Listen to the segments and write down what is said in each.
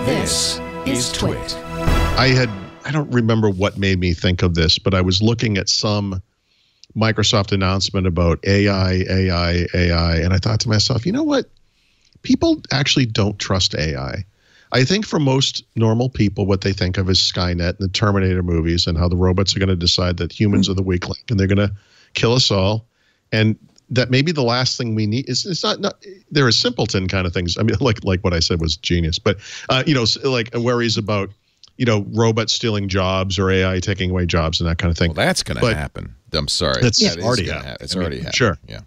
This is Twit. I don't remember what made me think of this, but I was looking at some Microsoft announcement about AI, and I thought to myself, you know what? People actually don't trust AI. I think for most normal people, what they think of is Skynet and the Terminator movies and how the robots are going to decide that humans are the weak link and they're going to kill us all. And that maybe the last thing we need is, it's not there are simpleton kind of things. I mean, like what I said was genius, but like worries about, robots stealing jobs or AI taking away jobs and that kind of thing. Well, that's going to happen. I'm sorry. It's already happened. It's already happened. Sure. Yeah.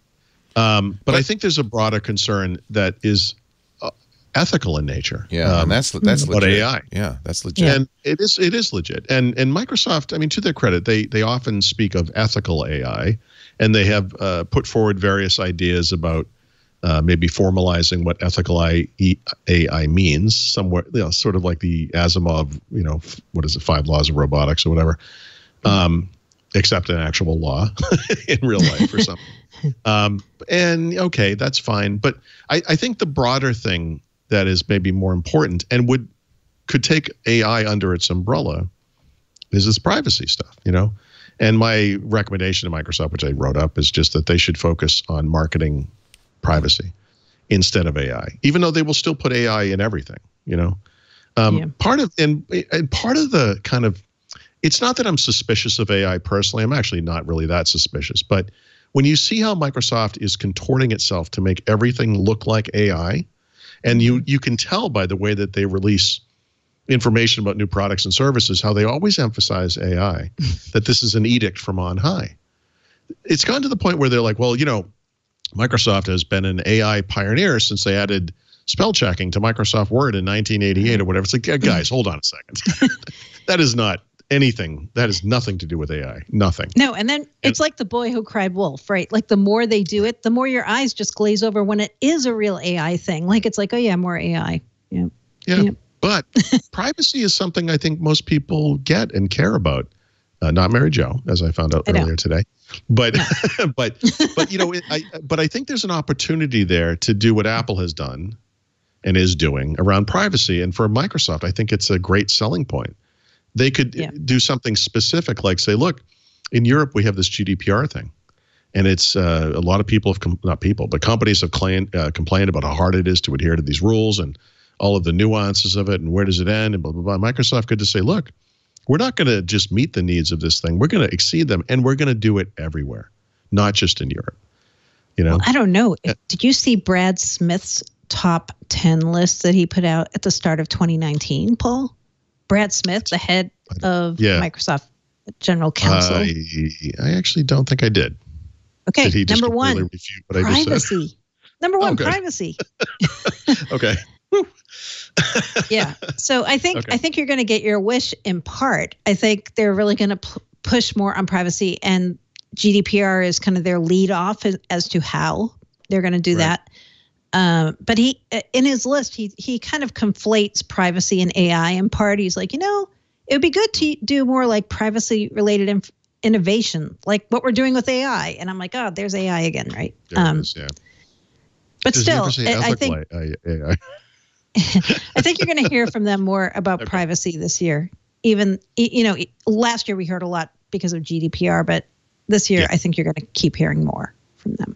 But I think there's a broader concern that is ethical in nature. Yeah, and that's legit. About AI. Yeah, that's legit. And it is legit. And Microsoft, I mean, to their credit, they often speak of ethical AI, and they have put forward various ideas about maybe formalizing what ethical AI means somewhere, sort of like the Asimov, what is it, 5 laws of robotics or whatever, except an actual law in real life or something. And okay, that's fine. But I think the broader thing that is maybe more important and could take AI under its umbrella is this privacy stuff, And my recommendation to Microsoft, which I wrote up, is just that they should focus on marketing privacy instead of AI, even though they will still put AI in everything, Part of the kind of, it's not that I'm suspicious of AI personally. I'm actually not really that suspicious, but when you see how Microsoft is contorting itself to make everything look like AI, and you can tell by the way that they release information about new products and services, how they always emphasize AI, that this is an edict from on high. It's gone to the point where they're like, well, Microsoft has been an AI pioneer since they added spell checking to Microsoft Word in 1988 or whatever. It's like, guys, hold on a second. That is not anything. That has nothing to do with AI. Nothing. No, and then it's like the boy who cried wolf, right? Like the more they do it, the more your eyes just glaze over when it is a real AI thing. Like it's like, oh yeah, more AI. Yeah. But privacy is something I think most people get and care about. Not Mary Jo, as I found out earlier today. But but I think there's an opportunity there to do what Apple has done and is doing around privacy. And for Microsoft, I think it's a great selling point. They could do something specific, like say, look, in Europe, we have this GDPR thing. And it's a lot of people have, not people, but companies have complained about how hard it is to adhere to these rules and all of the nuances of it and where does it end and blah, blah, blah. Microsoft could just say, look, we're not going to just meet the needs of this thing. We're going to exceed them, and we're going to do it everywhere, not just in Europe. Well, I don't know. Did you see Brad Smith's top 10 list that he put out at the start of 2019, Paul? Brad Smith, the head of Microsoft General Counsel. I actually don't think I did. Okay, did he just number one, refute what I just said? Number one, privacy. Okay. Yeah. So I think you're going to get your wish in part. I think they're really going to push more on privacy, and GDPR is kind of their lead off as to how they're going to do that. But he, in his list, he kind of conflates privacy and AI in part. He's like, it would be good to do more like privacy related innovation, like what we're doing with AI. And I'm like, oh, there's AI again, right? But still, I think AI. I think you're going to hear from them more about privacy this year. Even, last year we heard a lot because of GDPR, but this year I think you're going to keep hearing more from them.